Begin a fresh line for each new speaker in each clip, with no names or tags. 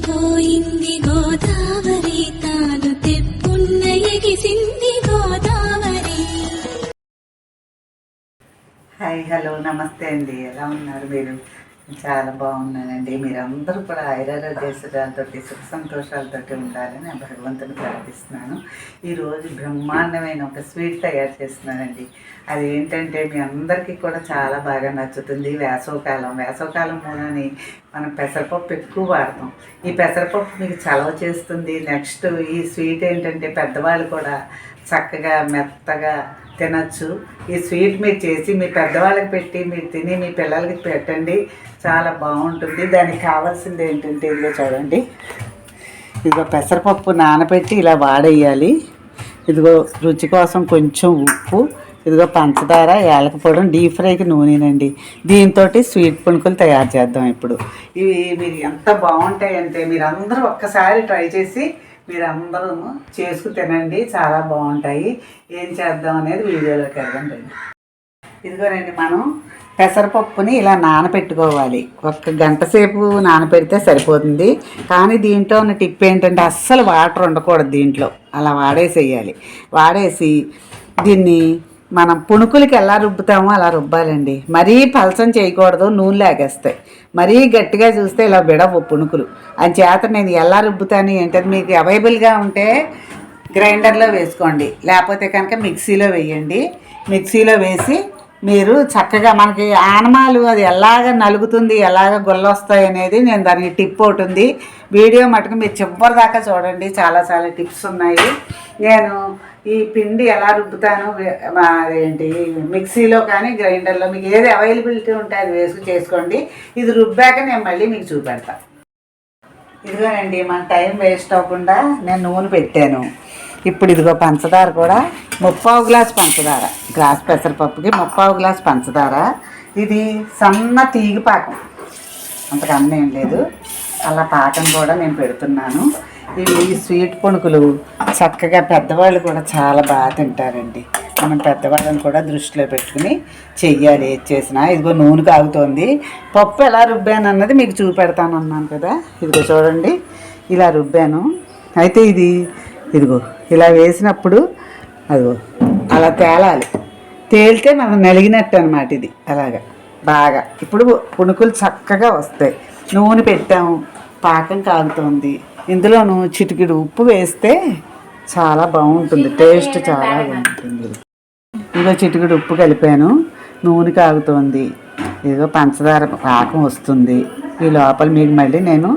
పోయింది గోదావరి తాను తెప్పున్న ఎగిసింది Godavari.
Hi, hello, నమస్తే అండి. ఎలా ఉన్నారు మీరు? చాలా బాగున్నానండి. మీరందరూ కూడా ఐరారోగ్యశ్వరాలతో సుఖ సంతోషాలతో ఉండాలని నేను భగవంతుని ప్రార్థిస్తున్నాను. ఈరోజు బ్రహ్మాండమైన ఒక స్వీట్ తయారు చేస్తున్నానండి. అది ఏంటంటే మీ అందరికీ కూడా చాలా బాగా నచ్చుతుంది. వేసవకాలం మూలని మనం పెసరపప్పు ఎక్కువ వాడతాం. ఈ పెసరపప్పు మీకు చలవ చేస్తుంది. నెక్స్ట్ ఈ స్వీట్ ఏంటంటే పెద్దవాళ్ళు కూడా చక్కగా మెత్తగా తినచ్చు. ఈ స్వీట్ మీరు చేసి మీ పెద్దవాళ్ళకి పెట్టి మీరు తిని మీ పిల్లలకి పెట్టండి, చాలా బాగుంటుంది. దానికి కావాల్సింది ఏంటంటే ఇదిగో చూడండి, ఇదిగో పెసరపప్పు నానబెట్టి ఇలా వాడేయాలి. ఇదిగో రుచి కోసం కొంచెం ఉప్పు, ఇదిగో పంచదార, యాలక పొడి, డీప్ ఫ్రైకి నూనెనండి. దీంతో స్వీట్ పునుకులు తయారు చేద్దాం. ఇప్పుడు ఇవి మీరు ఎంత బాగుంటాయంటే మీరు అందరూ ఒక్కసారి ట్రై చేసి మీరందరూ చేసుకు తినండి, చాలా బాగుంటాయి. ఏం చేద్దాం అనేది వీడియోలోకి వెళ్దాం రండి. ఇదిగోనండి, మనం పెసరపప్పుని ఇలా నానబెట్టుకోవాలి. 1 గంట సేపు నానబెడితే సరిపోతుంది. కానీ దీంట్లో ఉన్న టిప్ ఏంటంటే అస్సలు వాటర్ ఉండకూడదు దీంట్లో. అలా వాడేసేయాలి. వాడేసి దీన్ని మనం పుణుకులకి ఎలా రుబ్బుతామో అలా రుబ్బాలండి. మరీ పలసం చేయకూడదు, నూనె లాగేస్తాయి. మరీ గట్టిగా చూస్తే ఇలా బిడవు పుణుకులు. అని చేత నేను ఎలా రుబ్బుతాను ఏంటంటే మీకు అవైలబుల్గా ఉంటే గ్రైండర్లో వేసుకోండి, లేకపోతే కనుక మిక్సీలో వేయండి. మిక్సీలో వేసి మీరు చక్కగా మనకి ఆనమాలు అది ఎలాగ నలుగుతుంది, ఎలాగ గుల్లొస్తాయి అనేది నేను దానికి టిప్ ఒకటి ఉంది. వీడియో మటుకు మీరు చివరి దాకా చూడండి, చాలా టిప్స్ ఉన్నాయి. నేను ఈ పిండి ఎలా రుబ్బుతాను అదేంటి మిక్సీలో కానీ గ్రైండర్లో మీకు ఏది అవైలబిలిటీ ఉంటే అది చేసుకోండి. ఇది రుబ్బాక నేను మళ్ళీ మీకు చూపెడతాను. ఇదిగోనండి, మన టైం వేస్ట్ అవ్వకుండా నేను నూనె పెట్టాను. ఇప్పుడు ఇదిగో పంచదార కూడా 3/4 గ్లాస్ పంచదార, గ్లాస్ పెసరపప్పుకి 3/4 గ్లాస్ పంచదార. ఇది సన్న తీగ పాకం, అంతకు అన్నేం లేదు, అలా పాకం కూడా నేను పెడుతున్నాను. ఇవి స్వీట్ పుణుకులు చక్కగా పెద్దవాళ్ళు కూడా చాలా బాగా తింటారండి. మనం పెద్దవాళ్ళని కూడా దృష్టిలో పెట్టుకుని చెయ్యాలి ఏది చేసినా. ఇదిగో నూనె కాగుతోంది. పప్పు ఎలా రుబ్బాను అన్నది మీకు చూపెడతాను అన్నాను కదా. ఇదిగో చూడండి, ఇలా రుబ్బాను. అయితే ఇదిగో ఇలా వేసినప్పుడు అదిగో అలా తేలాలి. తేలితే మనం నలిగినట్టు అనమాట. ఇది అలాగా బాగా ఇప్పుడు పుణుకులు చక్కగా వస్తాయి. నూనె పెట్టాము, పాకం కాగుతోంది. ఇందులోనూ చిటికెడు ఉప్పు వేస్తే చాలా బాగుంటుంది, టేస్ట్ చాలా బాగుంటుంది. ఇదిగో చిటికెడు ఉప్పు కలిపాను. నూనె కాగుతోంది. ఇదిగో పంచదార పాకం వస్తుంది. ఈ లోపల మీకు మళ్ళీ నేను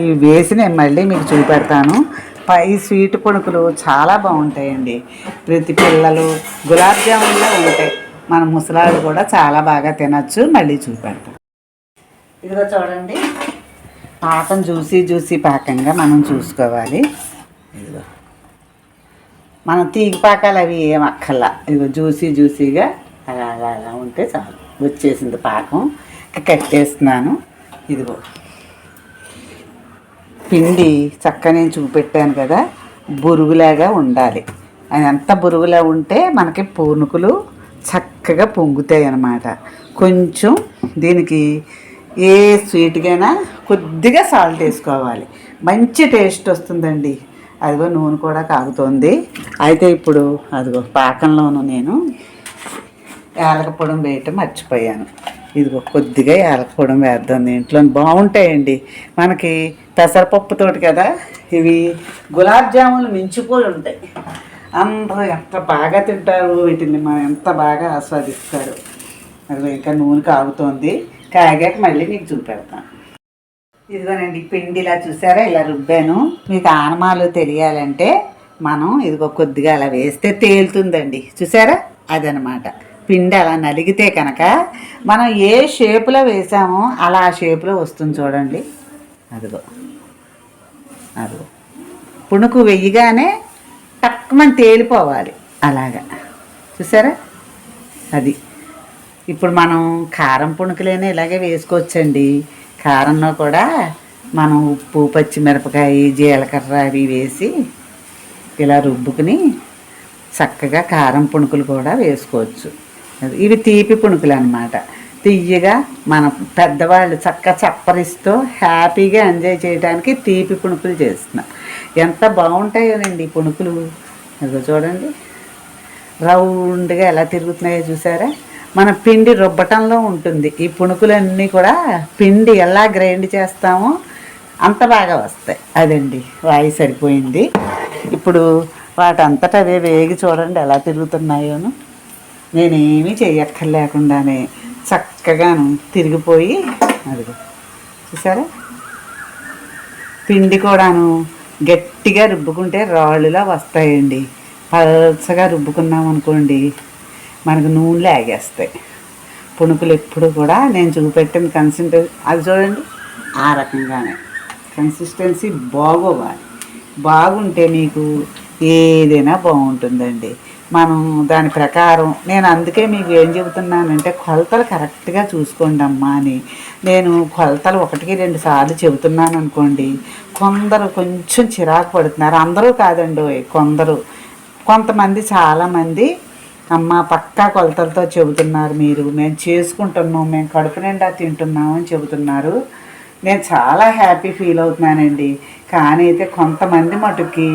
ఇవి వేసి నేను మళ్ళీ మీకు చూపెడతాను. ఈ స్వీట్ పుణుకులు చాలా బాగుంటాయండి. ప్రతి పిల్లలు గులాబ్ జామున్లో ఉంటాయి. మన ముసలాళ్ళు కూడా చాలా బాగా తినచ్చు. మళ్ళీ చూపెడతాం. ఇదిగో చూడండి, పాకం జ్యూసీ పాకంగా మనం చూసుకోవాలి. ఇదిగో మనం తీగ పాకాలు అవి ఏం అక్కర్లా. ఇదిగో జ్యూసీగా అలా ఉంటే చాలు. వచ్చేసింది పాకం, కట్టేస్తున్నాను. ఇదిగో పిండి చక్కగా నేను చూపెట్టాను కదా, బురుగులాగా ఉండాలి. అది ఎంత బురుగులా ఉంటే మనకి పునుకులు చక్కగా పొంగుతాయి అన్నమాట. కొంచెం దీనికి ఏ స్వీట్కైనా కొద్దిగా సాల్ట్ వేసుకోవాలి, మంచి టేస్ట్ వస్తుందండి. అదిగో నూనె కూడా కాగుతోంది. అయితే ఇప్పుడు అదిగో పాకంలోనూ నేను యాలక పొడి వేయటం మర్చిపోయాను. ఇదిగో కొద్దిగా యాలక పొడి వేద్దాం దీంట్లో, బాగుంటాయండి. మనకి పెసరపప్పుతోటి కదా, ఇవి గులాబ్ జాములు మించిపోయి ఉంటాయి. అందరూ ఎంత బాగా తింటారు వీటిని, మనం ఎంత బాగా ఆస్వాదిస్తారు. అదిగో ఇంకా నూనె కాగుతోంది. కాగాక మళ్ళీ మీకు చూపెడతాను. ఇదిగోనండి, పిండి ఇలా చూసారా, ఇలా రుబ్బాను. మీకు ఆనమాలు తెలియాలంటే మనం ఇదిగో కొద్దిగా అలా వేస్తే తేలుతుందండి. చూసారా, అదనమాట. పిండి అలా నలిగితే కనుక మనం ఏ షేపులో వేసామో అలా ఆ షేపులో వస్తుంది. చూడండి, అదిగో పుణుకు వెయ్యగానే టక్కుమని తేలిపోవాలి. అలాగా చూసారా, అది. ఇప్పుడు మనం కారం పుణుకులైనా ఇలాగే వేసుకోవచ్చండి. కారంలో కూడా మనం ఉప్పు, పచ్చిమిరపకాయ, జీలకర్ర అవి వేసి ఇలా రుబ్బుకుని చక్కగా కారం పుణుకులు కూడా వేసుకోవచ్చు. ఇవి తీపి పుణుకులు అన్నమాట. తియ్యగా మన పెద్దవాళ్ళు చప్పరిస్తూ హ్యాపీగా ఎంజాయ్ చేయడానికి తీపి పుణుకులు చేస్తున్నా. ఎంత బాగుంటాయోనండి ఈ పుణుకులు. అదిగో చూడండి రౌండ్గా ఎలా తిరుగుతున్నాయో చూసారా. మన పిండి రుబ్బటంలో ఉంటుంది. ఈ పుణుకులన్నీ కూడా పిండి ఎలా గ్రైండ్ చేస్తామో అంత బాగా వస్తాయి. అదండి వాయి సరిపోయింది. ఇప్పుడు వాటంతటా అవే వేగి చూడండి ఎలా తిరుగుతున్నాయోను. నేనేమీ చెయ్యక్కర్లేకుండానే చక్కగాను తిరిగిపోయి అదిగో చూసారా. పిండి కూడాను గట్టిగా రుబ్బుకుంటే రాళ్ళులా వస్తాయండి. పల్చగా రుబ్బుకున్నాం అనుకోండి మనకు నూనెలో ఆగేస్తాయి. పుణుకులు ఎప్పుడు కూడా నేను చూపెట్టిన కన్సిస్టెన్సీ అది చూడండి ఆ రకంగానే కన్సిస్టెన్సీ బాగోవాలి. బాగుంటే మీకు ఏదైనా బాగుంటుందండి. మనం దాని ప్రకారం నేను అందుకే మీకు ఏం చెబుతున్నానంటే కొలతలు కరెక్ట్గా చూసుకోండి అమ్మా అని. నేను కొలతలు 1-2 సార్లు చెబుతున్నాను అనుకోండి, కొందరు కొంచెం చిరాకు పడుతున్నారు. అందరూ కాదండి, కొంతమంది చాలామంది అమ్మ పక్కా కొలతలతో చెబుతున్నారు మీరు, మేము చేసుకుంటున్నాం, మేము కడుపు నిండా తింటున్నాం అని చెబుతున్నారు. నేను చాలా హ్యాపీ ఫీల్ అవుతున్నానండి. కానీ అయితే కొంతమంది మటుకి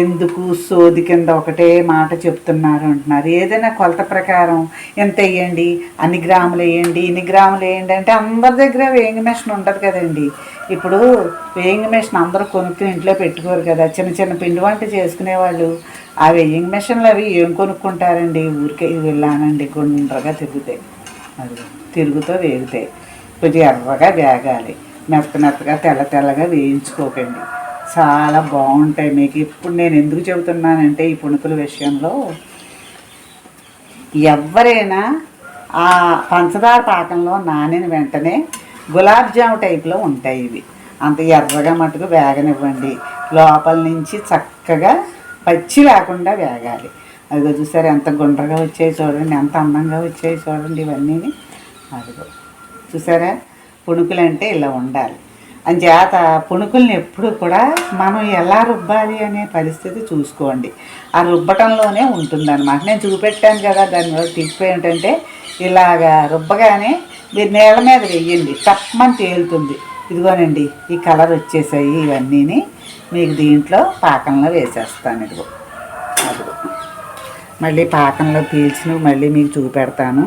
ఎందుకు సోది కింద ఒకటే మాట చెప్తున్నారు అంటున్నారు. ఏదైనా కొలత ప్రకారం ఎంత వేయండి, అన్ని గ్రాములు వేయండి, ఇన్ని గ్రాములు వేయండి అంటే అందరి దగ్గర వేయింగ్ మెషిన్ ఉంటుంది కదండి. ఇప్పుడు వేయింగ్ మెషిన్ అందరూ కొనుక్కుని ఇంట్లో పెట్టుకోరు కదా. చిన్న చిన్న పిండి వంట చేసుకునే వాళ్ళు ఆ వేయింగ్ మెషిన్లు అవి ఏం కొనుక్కుంటారండి. ఊరికే వెళ్ళానండి గుండ్రగా తిరుగుతాయి. అది తిరుగుతూ వేగుతాయి. కొంచెం ఎర్రగా వేగాలి, మెత్తగా తెల్లగా వేయించుకోకండి. చాలా బాగుంటాయి మీకు. ఇప్పుడు నేను ఎందుకు చెబుతున్నానంటే ఈ పుణుకుల విషయంలో ఎవరైనా ఆ పంచదార పాకంలో నానిన వెంటనే గులాబ్ జాము టైప్లో ఉంటాయి ఇవి. అంత ఎర్రగా మటుకు వేగనివ్వండి. లోపల నుంచి చక్కగా పచ్చి లేకుండా వేగాలి. అదిగో చూసారు ఎంత గుండ్రగా వచ్చాయి చూడండి, ఎంత అందంగా వచ్చాయి చూడండి ఇవన్నీ. అదిగో చూసారా, పుణుకులు అంటే ఇలా ఉండాలి. అంచేత పుణుకుల్ని ఎప్పుడు కూడా మనం ఎలా రుబ్బాలి అనే పరిస్థితి చూసుకోండి. ఆ రుబ్బటంలోనే ఉంటుందన్నమాట. నేను చూపెట్టాను కదా, దానివల్ల టిప్ ఏంటంటే ఇలాగా రుబ్బగానే మీరు నీళ్ళ మీద వెయ్యండి, తప్పమని తేలుతుంది. ఇదిగోనండి ఈ కలర్ వచ్చేసాయి. ఇవన్నీని మీకు దీంట్లో పాకంలో వేసేస్తాను. ఇదిగో అదిగో మళ్ళీ పాకంలో పీల్చినవి మళ్ళీ మీకు చూపెడతాను.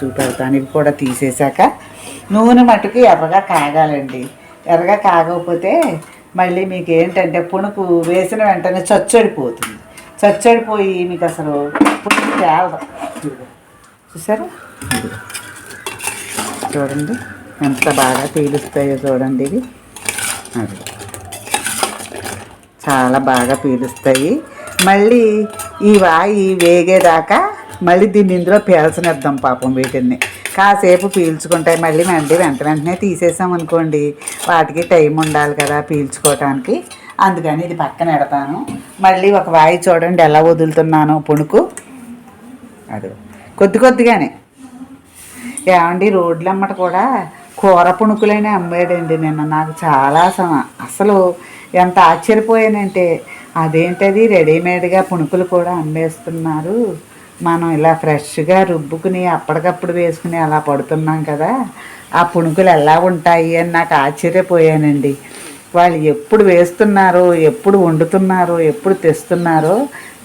చూపెడతాను. ఇవి కూడా తీసేశాక నూనె మటుకు ఎర్రగా కాగాలండి. ఎర్రగా కాగకపోతే మళ్ళీ మీకు ఏంటంటే పుణుకు వేసిన వెంటనే చచ్చడిపోతుంది. చచ్చడిపోయి మీకు అసలు పుణుకు తేలదు. చూసారా, చూడండి ఎంత బాగా పీలుస్తాయో చూడండి. ఇవి అది చాలా బాగా పీలుస్తాయి. మళ్ళీ ఈ వాయి వేగేదాకా మళ్ళీ దీన్ని ఇందులో పీల్చనిద్దాం. పాపం వీటిని కాసేపు పీల్చుకుంటాయి. మళ్ళీ వెంటనే తీసేసామనుకోండి వాటికి టైం ఉండాలి కదా పీల్చుకోవటానికి. అందుకని ఇది పక్కన పెడతాను. మళ్ళీ ఒక వాయి చూడండి ఎలా వదులుతున్నానో పుణుకు. అది కొద్దిగానే. ఏమండి రోడ్లమ్మట కూడా కూర పుణుకులైనా అమ్మాడండి నిన్న. నాకు చాలా అసలు ఎంత ఆశ్చర్యపోయానంటే, అదేంటది రెడీమేడ్గా పుణుకులు కూడా అమ్మేస్తున్నారు, మనం ఇలా ఫ్రెష్గా రుబ్బుకుని అప్పటికప్పుడు వేసుకుని అలా పడుతున్నాం కదా, ఆ పుణుకులు ఎలా ఉంటాయి అని నాకు ఆశ్చర్యపోయానండి. వాళ్ళు ఎప్పుడు వేస్తున్నారో, ఎప్పుడు వండుతున్నారో, ఎప్పుడు తెస్తున్నారో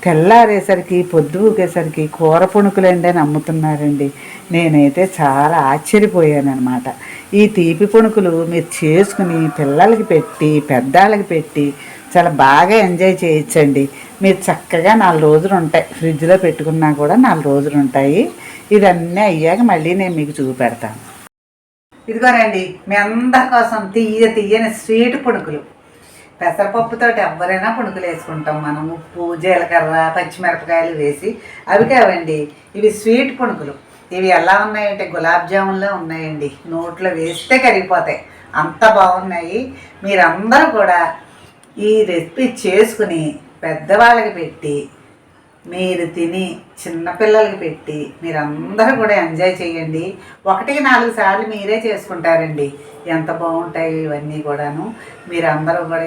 తెల్లారేసరికి పొద్దు ఊకేసరికి కూర పుణుకులండి అని అమ్ముతున్నారండి. నేనైతే చాలా ఆశ్చర్యపోయాను అనమాట. ఈ తీపి పుణుకులు మీరు చేసుకుని పిల్లలకి పెట్టి పెద్దాళ్ళకి పెట్టి చాలా బాగా ఎంజాయ్ చేయొచ్చండి. మీరు చక్కగా 4 రోజులు ఉంటాయి, ఫ్రిడ్జ్లో పెట్టుకున్నా కూడా 4 రోజులు ఉంటాయి. ఇవన్నీ అయ్యాక మళ్ళీ నేను మీకు చూపెడతాను. ఇదిగోనండి మీ అందరి కోసం తీయని స్వీట్ పుణుకులు. పెసరపప్పుతోటి ఎవరైనా పుణుకులు వేసుకుంటాం మనం. ఉప్పు, జీలకర్ర, పచ్చిమిరపకాయలు వేసి. అవి కావండి, ఇవి స్వీట్ పుణుకులు. ఇవి ఎలా ఉన్నాయంటే గులాబ్ జామున్లో ఉన్నాయండి. నోట్లో వేస్తే కరిగిపోతాయి, అంత బాగున్నాయి. మీరందరూ కూడా ఈ రెసిపీ చేసుకుని పెద్దవాళ్ళకి పెట్టి మీరు తిని చిన్నపిల్లలకి పెట్టి మీరందరూ కూడా ఎంజాయ్ చేయండి. 1-4 సార్లు మీరే చేసుకుంటారండి. ఎంత బాగుంటాయి ఇవన్నీ కూడాను. మీరందరూ కూడా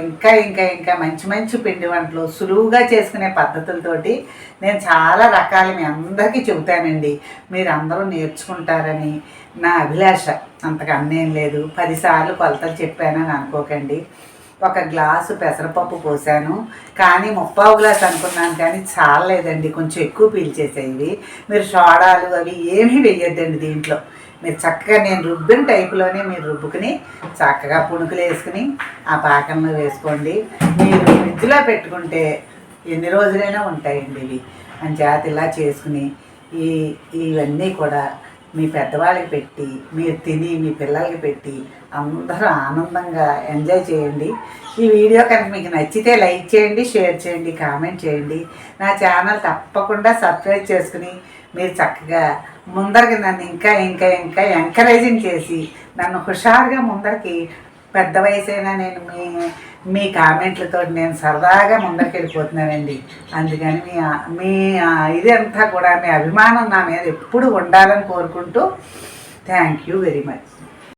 ఇంకా మంచి పిండి వంటలు సులువుగా చేసుకునే పద్ధతులతోటి నేను చాలా రకాలు మీ అందరికీ చెబుతానండి. మీరందరూ నేర్చుకుంటారని నా అభిలాష, అంతకు అన్నేం లేదు. 10 సార్లు కొలతలు చెప్పానని అనుకోకండి. ఒక గ్లాసు పెసరపప్పు పోసాను, కానీ 3/4 గ్లాస్ అనుకున్నాను, కానీ చాలలేదండి, కొంచెం ఎక్కువ పీల్చేసేవి. మీరు సోడాలు అవి ఏమీ వేయొద్దండి దీంట్లో. మీరు చక్కగా నేను రుబ్బిన టైపులోనే మీరు రుబ్బుకుని చక్కగా పుణుకులు వేసుకుని ఆ పాకంలో వేసుకోండి. మీరు ఫ్రిడ్జ్లో పెట్టుకుంటే ఎన్ని రోజులైనా ఉంటాయండి ఇవి. అని చేత ఇలా చేసుకుని ఇవన్నీ కూడా మీ పెద్దవాళ్ళకి పెట్టి మీరు తిని మీ పిల్లలకి పెట్టి అందరూ ఆనందంగా ఎంజాయ్ చేయండి. ఈ వీడియో కనుక మీకు నచ్చితే లైక్ చేయండి, షేర్ చేయండి, కామెంట్ చేయండి. నా ఛానల్ తప్పకుండా సబ్స్క్రైబ్ చేసుకుని మీరు చక్కగా ముందరికి నన్ను ఇంకా ఇంకా ఇంకా ఎంకరేజింగ్ చేసి నన్ను హుషారుగా ముందరికి, పెద్ద వయసైనా నేను మీ కామెంట్లతో నేను సరదాగా ముందరికి వెళ్ళిపోతున్నానండి. అందుకని మీ ఇది అంతా కూడా మీ అభిమానం నా మీద ఎప్పుడు ఉండాలని కోరుకుంటూ థ్యాంక్ యూ వెరీ మచ్.